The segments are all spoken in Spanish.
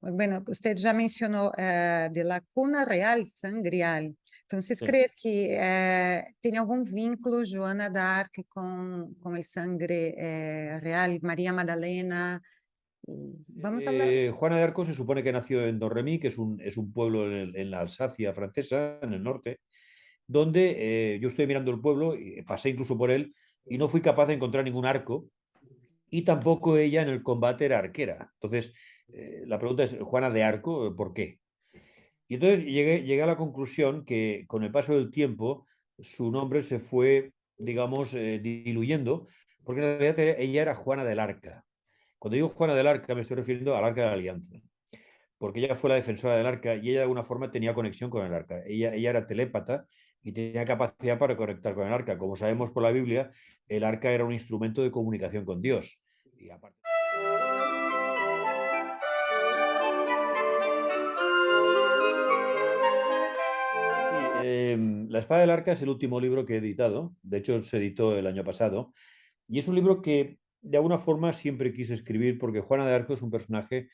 Bueno, usted ya mencionó de la cuna real sangrial. Entonces, Sí. ¿crees que tiene algún vínculo Joana d'Arc con el sangre real, María Magdalena? Vamos a hablar. Juana de Arco se supone que nació en Domremy, que es un pueblo en la Alsacia francesa, en el norte, donde yo estoy mirando el pueblo, y pasé incluso por él, y no fui capaz de encontrar ningún arco, y tampoco ella en el combate era arquera. Entonces, la pregunta es, Juana de Arco, ¿por qué? Y entonces llegué a la conclusión que con el paso del tiempo su nombre se fue, digamos, diluyendo, porque en realidad ella era Juana del Arca. Cuando digo Juana del Arca me estoy refiriendo al Arca de la Alianza, porque ella fue la defensora del Arca y ella de alguna forma tenía conexión con el Arca. Ella era telépata y tenía capacidad para conectar con el Arca. Como sabemos por la Biblia, el Arca era un instrumento de comunicación con Dios. Y aparte... Sí, La Espada del Arca es el último libro que he editado. De hecho, se editó el año pasado. Y es un libro que de alguna forma siempre quise escribir porque Juana de Arco es un personaje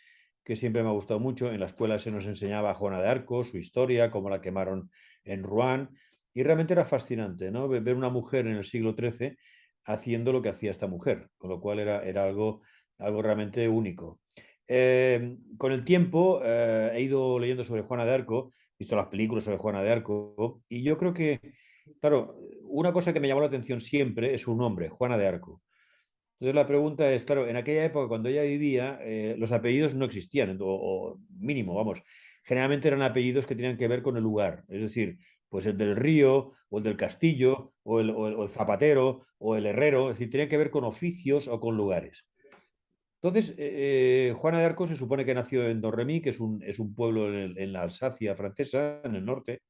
que siempre me ha gustado mucho. En la escuela se nos enseñaba a Juana de Arco, su historia, cómo la quemaron en Rouen. Y realmente era fascinante, ¿no? Ver una mujer en el siglo XIII haciendo lo que hacía esta mujer, con lo cual era algo realmente único. Con el tiempo he ido leyendo sobre Juana de Arco, he visto las películas sobre Juana de Arco, y yo creo que, claro, una cosa que me llamó la atención siempre es su nombre, Juana de Arco. Entonces la pregunta es, claro, en aquella época cuando ella vivía, los apellidos no existían, o mínimo, vamos, generalmente eran apellidos que tenían que ver con el lugar, es decir, pues el del río, o el del castillo, o el zapatero, o el herrero, es decir, tenían que ver con oficios o con lugares. Entonces, Juana de Arco se supone que nació en Domremy, que es un pueblo en la Alsacia francesa, en el norte,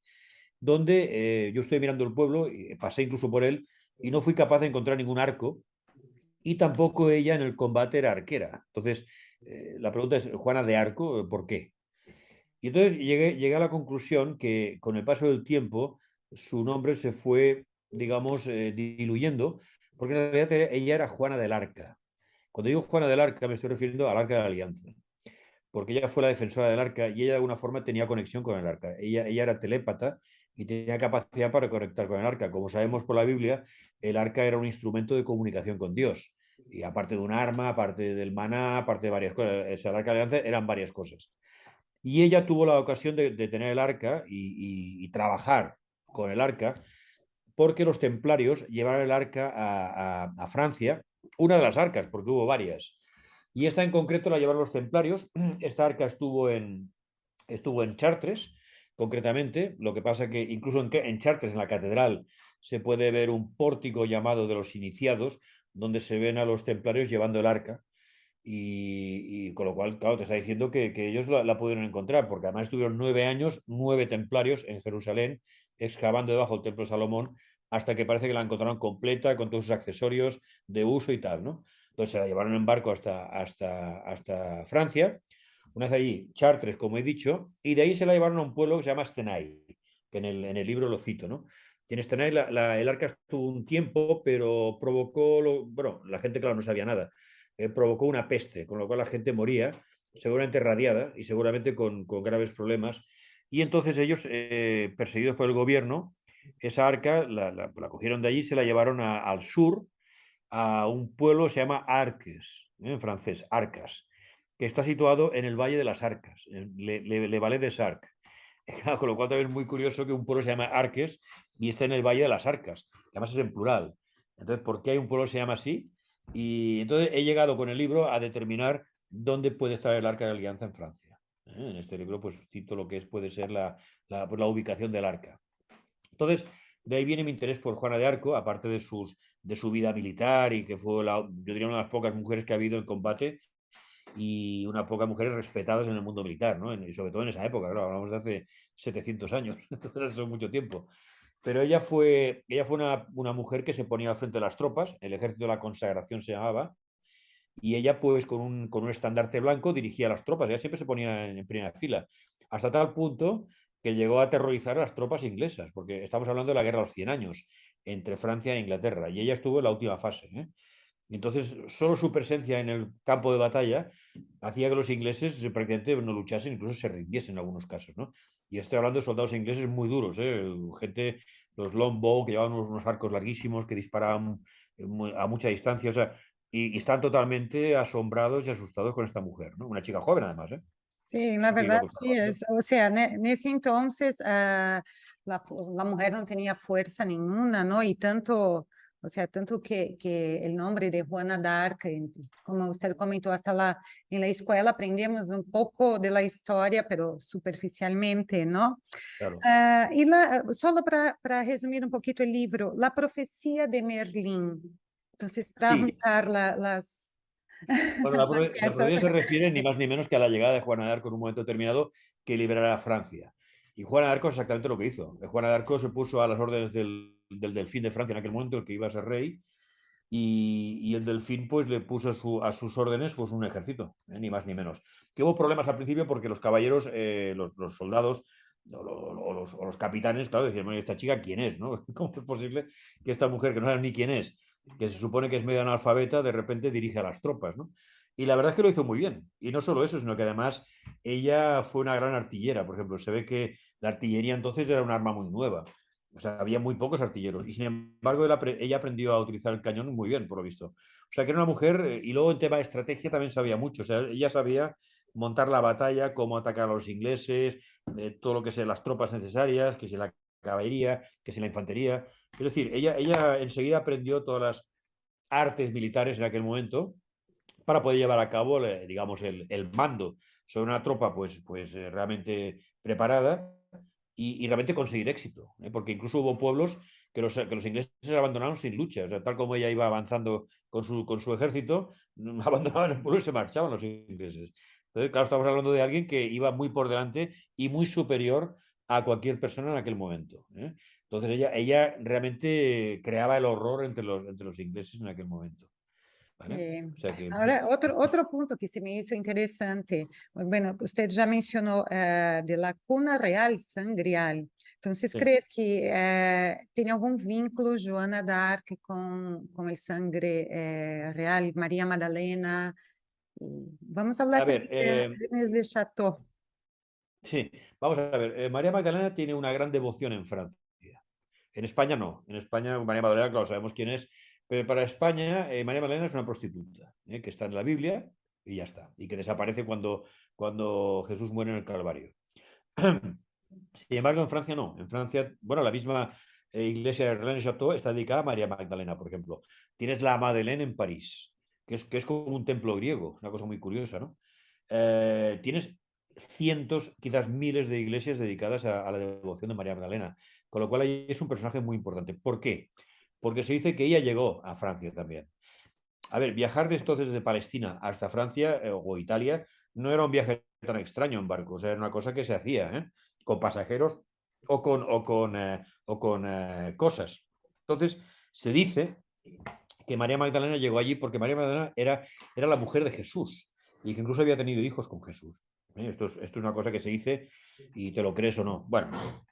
donde yo estoy mirando el pueblo, y pasé incluso por él, y no fui capaz de encontrar ningún arco, y tampoco ella en el combate era arquera. Entonces, la pregunta es, Juana de Arco, ¿por qué? Y entonces llegué a la conclusión que con el paso del tiempo su nombre se fue, digamos, diluyendo, porque en realidad ella era Juana del Arca. Cuando digo Juana del Arca me estoy refiriendo al Arca de la Alianza, porque ella fue la defensora del Arca y ella de alguna forma tenía conexión con el Arca. Ella era telépata y tenía capacidad para conectar con el Arca. Como sabemos por la Biblia, el Arca era un instrumento de comunicación con Dios. Y aparte de un arma, aparte del maná, aparte de varias cosas, el Arca de la Alianza eran varias cosas. Y ella tuvo la ocasión de tener el Arca y trabajar con el Arca porque los templarios llevaron el arca a Francia, una de las arcas, porque hubo varias. Y esta en concreto la llevaron los templarios. Esta arca estuvo en Chartres, concretamente. Lo que pasa que incluso en Chartres, en la catedral, se puede ver un pórtico llamado de los iniciados, donde se ven a los templarios llevando el arca. Y con lo cual, claro, te está diciendo que ellos la pudieron encontrar, porque además estuvieron 9 años, 9 templarios en Jerusalén, excavando debajo del templo de Salomón, hasta que parece que la encontraron completa, con todos sus accesorios de uso y tal, ¿no? Entonces se la llevaron en barco hasta Francia, una vez allí, Chartres, como he dicho, y de ahí se la llevaron a un pueblo que se llama Stenay, que en el libro lo cito, ¿no? Y en Stenay el arca estuvo un tiempo, pero provocó, bueno, la gente, claro, no sabía nada, provocó una peste, con lo cual la gente moría, seguramente radiada y seguramente con graves problemas. Y entonces ellos, perseguidos por el gobierno, esa arca la cogieron de allí y se la llevaron al sur, a un pueblo que se llama Arques, en francés, Arcas, que está situado en el Valle de las Arcas, en Le Valais des Arcs. Con lo cual también es muy curioso que un pueblo se llama Arques y esté en el Valle de las Arcas. Además es en plural. Entonces, ¿por qué hay un pueblo que se llama así? Y entonces he llegado con el libro a determinar dónde puede estar el Arca de Alianza en Francia. En este libro, pues cito lo que puede ser pues, la ubicación del arca. Entonces, de ahí viene mi interés por Juana de Arco, aparte de su vida militar y que fue, yo diría, una de las pocas mujeres que ha habido en combate y unas pocas mujeres respetadas en el mundo militar, ¿no? Y sobre todo en esa época, claro, hablamos de hace 700 años, entonces eso es mucho tiempo. Pero ella fue una mujer que se ponía al frente de las tropas, el ejército de la consagración se llamaba, y ella pues con un estandarte blanco dirigía las tropas, ella siempre se ponía en primera fila, hasta tal punto que llegó a aterrorizar a las tropas inglesas, porque estamos hablando de la guerra de los 100 años entre Francia e Inglaterra, y ella estuvo en la última fase, ¿eh? Y entonces, solo su presencia en el campo de batalla hacía que los ingleses prácticamente no luchasen, incluso se rindiesen en algunos casos, ¿no? Y estoy hablando de soldados ingleses muy duros, ¿eh? Gente, los longbow, que llevaban unos arcos larguísimos, que disparaban a mucha distancia, o sea, y están totalmente asombrados y asustados con esta mujer, ¿no? Una chica joven, además, ¿eh? Sí, la Que iba verdad contra sí es, o sea, en ese entonces la mujer no tenía fuerza ninguna, ¿no? Y tanto, o sea, tanto que el nombre de Juana d'Arc, como usted comentó, hasta en la escuela aprendemos un poco de la historia, pero superficialmente, ¿no? claro. Solo para resumir un poquito el libro, La profecía de Merlín. Entonces, para Sí, juntar las, bueno, las la piezas. profecía se refiere ni más ni menos que a la llegada de Juana de Arco en un momento determinado que liberará a Francia. Y Juana de Arco es exactamente lo que hizo. Juana de Arco se puso a las órdenes del delfín de Francia en aquel momento, el que iba a ser rey, y el delfín pues le puso a sus órdenes pues un ejército, ni más ni menos. Que hubo problemas al principio porque los caballeros, los soldados o los capitanes, claro, decían, bueno, ¿esta chica quién es? ¿No? ¿Cómo es posible que esta mujer, que no saben ni quién es, que se supone que es medio analfabeta, de repente dirige a las tropas, ¿no? Y la verdad es que lo hizo muy bien. Y no solo eso, sino que además ella fue una gran artillera. Por ejemplo, se ve que la artillería entonces era un arma muy nueva. O sea, había muy pocos artilleros. Y sin embargo, ella aprendió a utilizar el cañón muy bien, por lo visto. O sea, que era una mujer, y luego en tema de estrategia también sabía mucho. O sea, ella sabía montar la batalla, cómo atacar a los ingleses, todo lo que sea las tropas necesarias, que si la caballería, que si la infantería. Es decir, ella enseguida aprendió todas las artes militares en aquel momento para poder llevar a cabo, digamos, el mando sobre una tropa pues realmente preparada y realmente conseguir éxito. Porque incluso hubo pueblos que los ingleses abandonaron sin lucha. O sea, tal como ella iba avanzando con su ejército, abandonaban el pueblo y se marchaban los ingleses. Entonces, claro, estamos hablando de alguien que iba muy por delante y muy superior a cualquier persona en aquel momento. Entonces, ella realmente creaba el horror entre los ingleses en aquel momento. ¿Vale? Sí. O sea que Ahora, otro punto que se me hizo interesante, bueno, usted ya mencionó de la cuna real sangrial. Entonces, sí. ¿crees que tiene algún vínculo Joana d'Arc con el sangre real, María Magdalena? Vamos a hablar A ver, también de Renes de Chateau. sí, vamos a ver. María Magdalena tiene una gran devoción en Francia. En España no. En España, María Magdalena, claro, sabemos quién es. Pero para España, María Magdalena es una prostituta, que está en la Biblia y ya está. Y que desaparece cuando Jesús muere en el Calvario. Sin embargo, en Francia no. En Francia, bueno, la misma iglesia de Rennes-Chateau está dedicada a María Magdalena, por ejemplo. Tienes la Madeleine en París, que es como un templo griego, es una cosa muy curiosa, ¿no? Tienes cientos, quizás miles de iglesias dedicadas a la devoción de María Magdalena, con lo cual ahí es un personaje muy importante. ¿Por qué? Porque se dice que ella llegó a Francia también. A ver, viajar entonces desde Palestina hasta Francia o Italia no era un viaje tan extraño en barco, o sea, era una cosa que se hacía, con pasajeros o con cosas. Entonces, se dice que María Magdalena llegó allí porque María Magdalena era la mujer de Jesús y que incluso había tenido hijos con Jesús. Esto es una cosa que se dice y te lo crees o no. Bueno,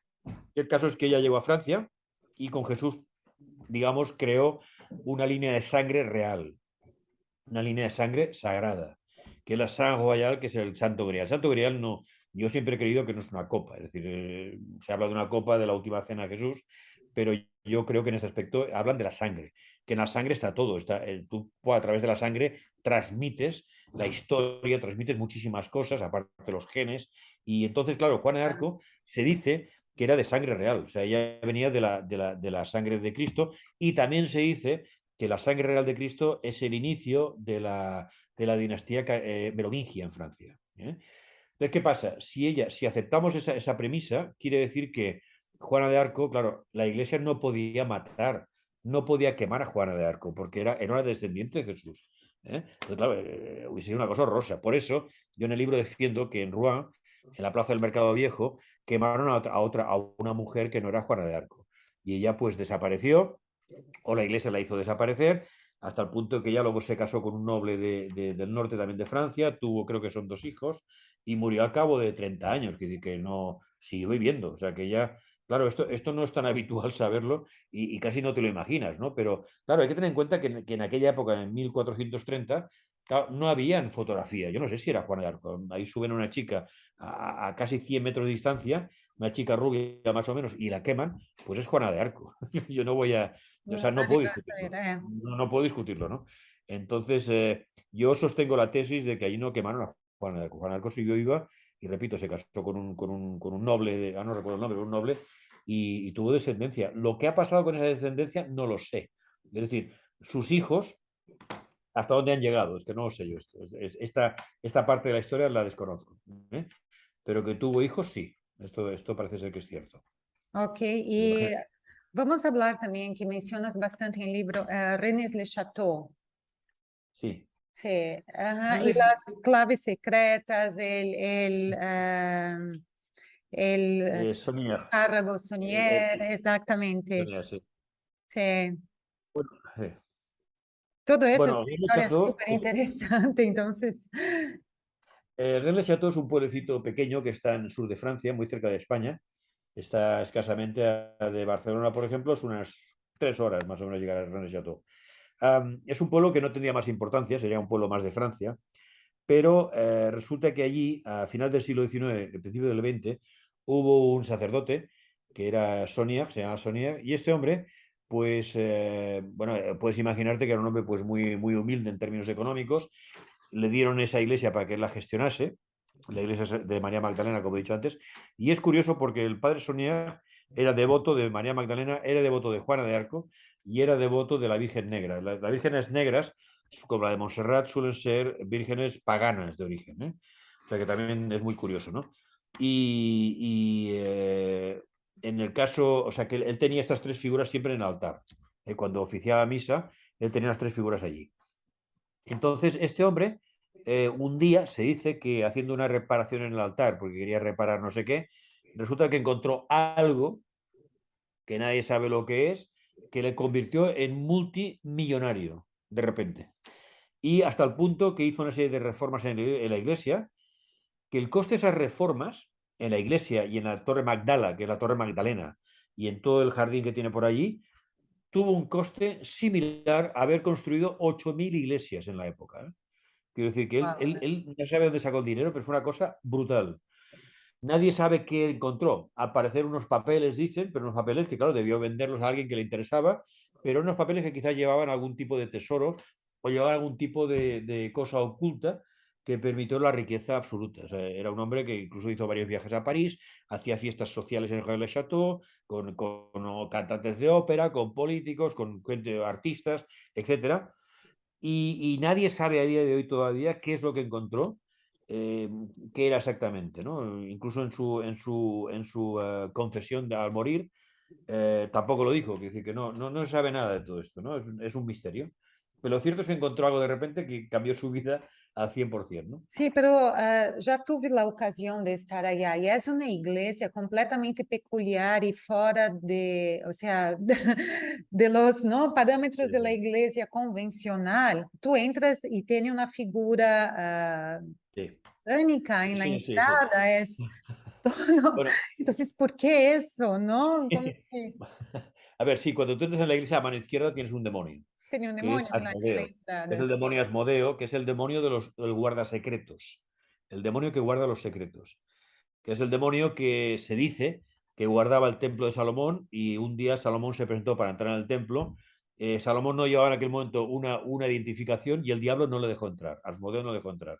el caso es que ella llegó a Francia y con Jesús, digamos, creó una línea de sangre real, una línea de sangre sagrada, que es la San Royal, que es el Santo Grial. El Santo Grial no, yo siempre he creído que no es una copa, es decir, se habla de una copa de la última cena de Jesús, pero yo creo que en este aspecto hablan de la sangre, que en la sangre está todo, tú a través de la sangre transmites la historia, transmites muchísimas cosas, aparte de los genes, y entonces, claro, Juana de Arco se dice que era de sangre real, o sea, ella venía de la sangre de Cristo, y también se dice que la sangre real de Cristo es el inicio de la dinastía merovingia en Francia. Entonces, ¿qué pasa? Si aceptamos esa premisa, quiere decir que Juana de Arco, claro, la iglesia no podía matar, no podía quemar a Juana de Arco, porque era una descendiente de Jesús. Entonces, claro, hubiese sido una cosa horrorosa. Por eso, yo en el libro defiendo que en Rouen, en la plaza del Mercado Viejo, quemaron a una mujer que no era Juana de Arco. Y ella pues desapareció, o la iglesia la hizo desaparecer, hasta el punto que ella luego se casó con un noble del norte también de Francia, tuvo, creo que son 2 hijos, y murió al cabo de 30 años, que no siguió viviendo. O sea que ella Claro, esto no es tan habitual saberlo y casi no te lo imaginas, ¿no? Pero claro, hay que tener en cuenta que en aquella época, en 1430, claro, no habían fotografía. Yo no sé si era Juana de Arco. Ahí suben a una chica a casi 100 metros de distancia, una chica rubia más o menos, y la queman, pues es Juana de Arco. Yo no voy a, o sea, no Nadie puedo va a saber, discutirlo. No puedo discutirlo, ¿no? Entonces, yo sostengo la tesis de que ahí no quemaron a Juana de Arco. Juana de Arco siguió viva y, repito, se casó con un noble, no recuerdo el nombre, un noble, y tuvo descendencia. Lo que ha pasado con esa descendencia no lo sé. Es decir, sus hijos, ¿hasta dónde han llegado? Es que no lo sé yo. Esta parte de la historia la desconozco. ¿Eh? Pero que tuvo hijos, sí. Esto parece ser que es cierto. Ok, Me y imagino. vamos a hablar también, que mencionas bastante en el libro, René Le Chateau. Sí. Sí, ajá, y Rennes, las claves secretas, el Saunier. párrago Sonier, Eh, exactamente. Saunier, sí. Sí, Bueno, eh, todo eso es bueno, una Rennes le historia Chateau súper interesante, entonces, Rennes-le-Château es un pueblecito pequeño que está en el sur de Francia, muy cerca de España. Está escasamente de Barcelona, por ejemplo, es unas 3 horas más o menos llegar a Rennes-le-Château. Es un pueblo que no tendría más importancia, sería un pueblo más de Francia, pero resulta que allí, a final del siglo XIX, principio del XX, hubo un sacerdote que era Sonier, se llama Sonier, y este hombre, pues, bueno, puedes imaginarte que era un hombre pues muy, muy humilde en términos económicos. Le dieron esa iglesia para que él la gestionase, la iglesia de María Magdalena, como he dicho antes, y es curioso porque el padre Sonier era devoto de María Magdalena, era devoto de Juana de Arco y era devoto de la Virgen Negra. Las vírgenes negras, como la de Montserrat, suelen ser vírgenes paganas de origen, ¿eh? O sea que también es muy curioso, ¿no? En el caso, o sea que él tenía estas tres figuras siempre en el altar. Cuando oficiaba misa, él tenía las tres figuras allí. Entonces, este hombre, un día se dice que haciendo una reparación en el altar, porque quería reparar no sé qué, resulta que encontró algo que nadie sabe lo que es, que le convirtió en multimillonario de repente. Y hasta el punto que hizo una serie de reformas en la iglesia, que el coste de esas reformas en la iglesia y en la Torre Magdala, que es la Torre Magdalena, y en todo el jardín que tiene por allí, tuvo un coste similar a haber construido 8.000 iglesias en la época. ¿Eh? Quiero decir que él, wow. él, él no sabe dónde sacó el dinero, pero fue una cosa brutal. Nadie sabe qué encontró. Aparecer unos papeles, dicen, pero unos papeles que, claro, debió venderlos a alguien que le interesaba, pero unos papeles que quizás llevaban algún tipo de tesoro o llevaban algún tipo de cosa oculta que permitió la riqueza absoluta. O sea, era un hombre que incluso hizo varios viajes a París, hacía fiestas sociales en el Château, con cantantes de ópera, con políticos, con artistas, etcétera. Y nadie sabe a día de hoy todavía qué es lo que encontró, eh, qué era exactamente, ¿no? Incluso en su confesión al morir, tampoco lo dijo, quiere decir que no se sabe nada de todo esto, ¿no? Es un misterio. Pero lo cierto es que encontró algo de repente que cambió su vida al 100%, ¿no? Sí, pero ya tuve la ocasión de estar allá y es una iglesia completamente peculiar y fuera de, o sea, de los, ¿no?, parámetros Sí, de la sí. iglesia convencional. Tú entras y tiene una figura Sí, única en la sí, sí, sí. entrada, es todo. Bueno, Entonces, ¿por qué eso, no? Como que a ver, sí, cuando tú entras en la iglesia a mano izquierda tienes un demonio, tenía un que es demonio en la Asmodeo, que es entrada. el demonio Asmodeo, que es el demonio del guardasecretos, el demonio que guarda los secretos, que es el demonio que se dice que guardaba el templo de Salomón y un día Salomón se presentó para entrar en el templo. Salomón no llevaba en aquel momento una identificación y el diablo no le dejó entrar, Asmodeo no dejó entrar.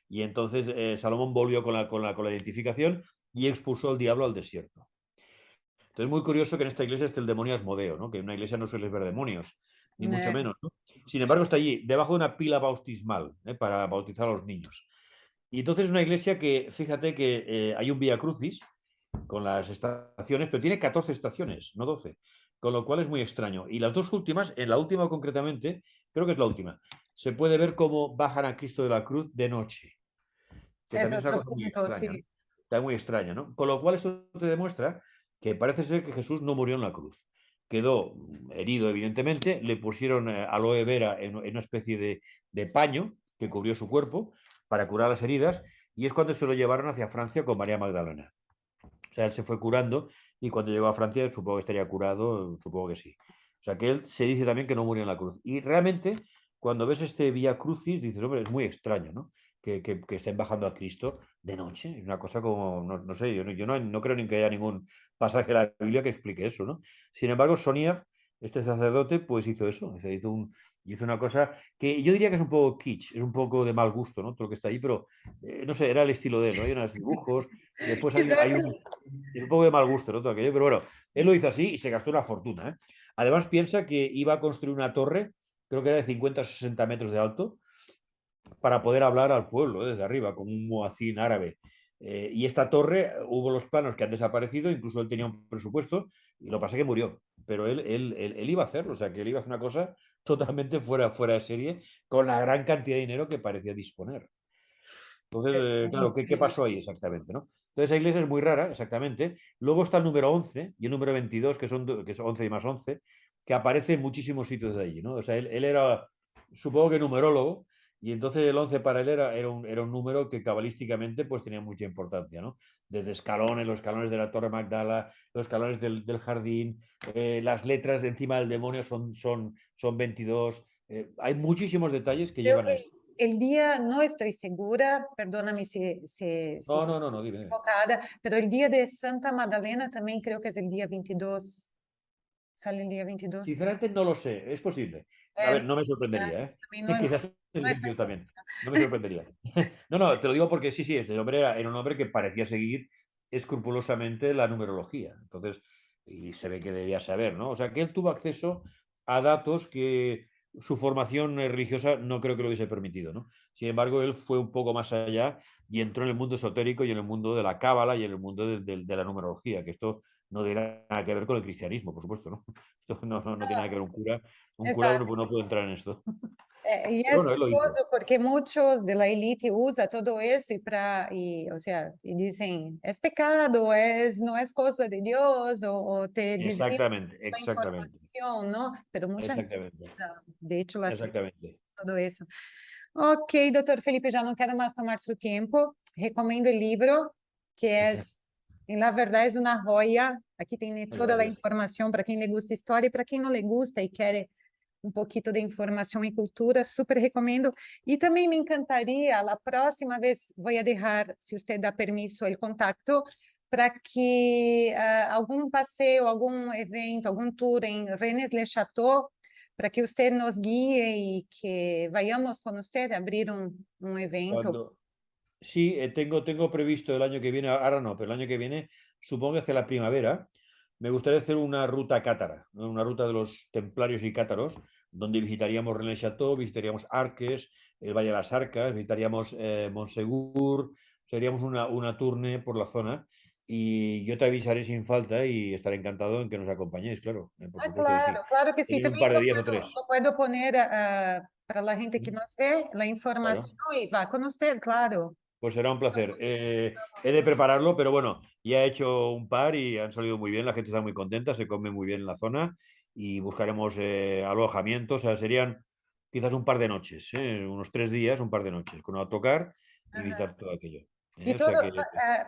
Y entonces Salomón volvió con la identificación y expulsó al diablo al desierto. Entonces, es muy curioso que en esta iglesia esté el demonio Asmodeo, ¿no? Que en una iglesia no sueles ver demonios, ni mucho Eh, menos, ¿no? Sin embargo, está allí, debajo de una pila bautismal, para bautizar a los niños. Y entonces es una iglesia que, fíjate que hay un Vía Crucis con las estaciones, pero tiene 14 estaciones, no 12, con lo cual es muy extraño. Y las dos últimas, en la última concretamente, creo que es la última, se puede ver cómo bajan a Cristo de la cruz de noche, que Ese también es una otro cosa muy punto, extraña, ¿no? sí. Está muy extraña, ¿no? Con lo cual esto te demuestra que parece ser que Jesús no murió en la cruz. Quedó herido, evidentemente, le pusieron aloe vera en una especie de paño que cubrió su cuerpo para curar las heridas, y es cuando se lo llevaron hacia Francia con María Magdalena. O sea, él se fue curando y cuando llegó a Francia supongo que estaría curado, supongo que sí. O sea, que él se dice también que no murió en la cruz. Y realmente, cuando ves este Vía Crucis, dices, hombre, es muy extraño, ¿no? Que estén bajando a Cristo de noche. Es una cosa como, no sé, yo no creo ni que haya ningún pasaje de la Biblia que explique eso, ¿no? Sin embargo, Sonia, este sacerdote, pues hizo eso, se hizo una cosa que yo diría que es un poco kitsch, es un poco de mal gusto, ¿no? Todo lo que está ahí, pero no sé, era el estilo de él, ¿no? Hay unos dibujos, después hay Exato. un... Es un poco de mal gusto, ¿no? Todo aquello, pero bueno, él lo hizo así y se gastó una fortuna, ¿eh? Además, piensa que iba a construir una torre, creo que era de 50 o 60 metros de alto, para poder hablar al pueblo desde arriba, como un muacín árabe. Y esta torre, hubo los planos que han desaparecido, incluso él tenía un presupuesto, y lo pasa que murió. Pero él iba a hacerlo, o sea, que él iba a hacer una cosa totalmente fuera de serie, con la gran cantidad de dinero que parecía disponer. Entonces, claro, ¿qué Incrível. pasó ahí exactamente, no? Entonces, esa iglesia es muy rara, exactamente. Luego está el número 11 y el número 22, que es 11 y más 11, que aparece en muchísimos sitios de allí, ¿no? O sea, él era, supongo que numerólogo, y entonces el 11 para él era un número que cabalísticamente pues tenía mucha importancia, ¿no? Desde escalones, los escalones de la Torre Magdala, los escalones del jardín, las letras de encima del demonio son 22. Hay muchísimos detalles que Creo llevan a que esto. el día, no estoy segura, perdóname si No, estoy no, no, no, dime. equivocada, pero el día de Santa Magdalena también creo que es el día 22. Sale el día 22. Sinceramente no lo sé, es posible. A ver, No, no me sorprendería, ¿eh? también no, Quizás el no estoy 22 segura. también. No me sorprendería. No, no, te lo digo porque sí, sí, este hombre era un hombre que parecía seguir escrupulosamente la numerología. Entonces, y se ve que debía saber, ¿no? O sea, que él tuvo acceso a datos que su formación religiosa no creo que lo hubiese permitido, ¿no? Sin embargo, él fue un poco más allá y entró en el mundo esotérico y en el mundo de la cábala y en el mundo de la numerología, que esto no tiene nada que ver con el cristianismo, por supuesto, ¿no? Esto no tiene nada que ver un cura. Un cura Exacto. no puede entrar en esto. Y Pero es bueno, él lo hizo. curioso porque muchos de la élite usa todo eso o sea, y dicen, es pecado, no es cosa de Dios, o te desvía Exactamente, la exactamente, información, ¿no? Pero mucha gente exactamente, usa, de hecho, la sigue exactamente. todo eso. Ok, doutor Felipe, já não quero mais tomar seu tempo. Recomendo o livro, que é, na verdade, é uma joia. Aqui tem toda a Gracias. informação para quem le gusta história e para quem não le gusta e quer um pouquinho de informação e cultura, super recomendo. E também me encantaria, a próxima vez, vou deixar, se você dá permisso, o contato para que algum passeio, algum evento, algum tour em Rennes-le-Château, para que você nos guie e que vayamos com você a abrir um evento. Cuando, sí, tengo previsto el año que viene, ahora no, pero el año que viene, supongo que hacia la primavera, me gustaría hacer una ruta cátara, ¿no? Una ruta de los templarios y cátaros, donde visitaríamos René Chateau, visitaríamos Arques, el Valle de las Arcas, visitaríamos Montsegur, seríamos una tournée por la zona. Y yo te avisaré sin falta y estaré encantado en que nos acompañéis, claro, por Ah, supuesto que sí. claro que sí. En un También par de días o tres. lo puedo poner para la gente que nos ve la Claro. información y va con usted, claro. Pues será un placer. He de prepararlo, pero bueno, ya he hecho un par y han salido muy bien. La gente está muy contenta, se come muy bien en la zona y buscaremos alojamientos. O sea, serían quizás un par de noches, unos 3 días, un par de noches, con autocar y Ajá. visitar todo aquello. Y O todo, sea que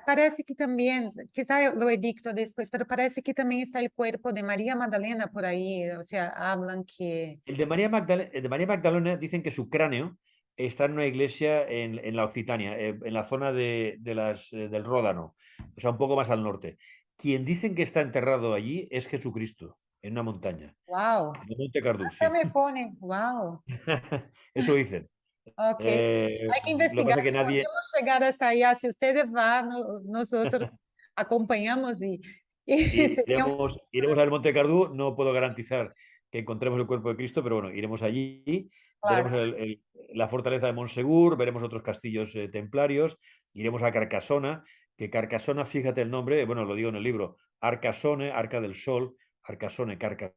parece que también, quizá lo edicto después, pero parece que también está el cuerpo de María Magdalena por ahí, o sea, hablan que... el de María Magdalena dicen que su cráneo está en una iglesia en la Occitania, en la zona del Ródano, o sea, un poco más al norte. Quien dicen que está enterrado allí es Jesucristo, en una montaña, Wow, en el Monte Cardú, hasta sí. me pone, wow. Eso dicen. Ok, hay que Lo que investigar pasa es que si nadie... podemos llegar hasta allá. Si ustedes van, nosotros acompañamos y sería un... Iremos al Monte Cardú, no puedo garantizar que encontremos el cuerpo de Cristo, pero bueno, iremos allí, veremos Claro. la fortaleza de Monsegur, veremos otros castillos templarios, iremos a Carcasona, que Carcasona, fíjate el nombre, bueno, lo digo en el libro, Arcasone, Arca del Sol, Arcasone, Carcassonne,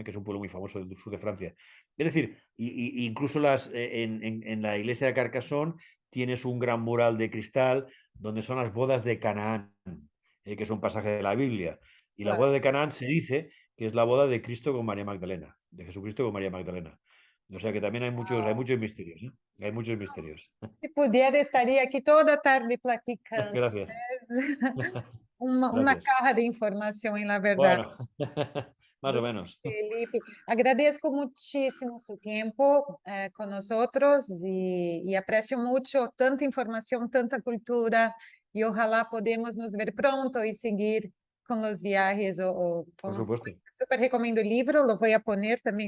que es un pueblo muy famoso del sur de Francia. Es decir, incluso en la iglesia de Carcassonne tienes un gran mural de cristal donde son las bodas de Canaán, que es un pasaje de la Biblia. Y la Claro. boda de Canaán se dice que es la boda de Cristo con María Magdalena, de Jesucristo con María Magdalena. O sea que también hay muchos misterios, ¿eh? Hay muchos misterios. Si pudiera, estaría aquí toda tarde platicando. Gracias. Una Gracias. caja de información, en la verdad. Bueno, más o menos. Felipe, agradezco muchísimo su tiempo con nosotros y aprecio mucho tanta información, tanta cultura y ojalá podamos nos ver pronto y seguir con los viajes o Por con... supuesto. Súper recomiendo el libro, lo voy a poner también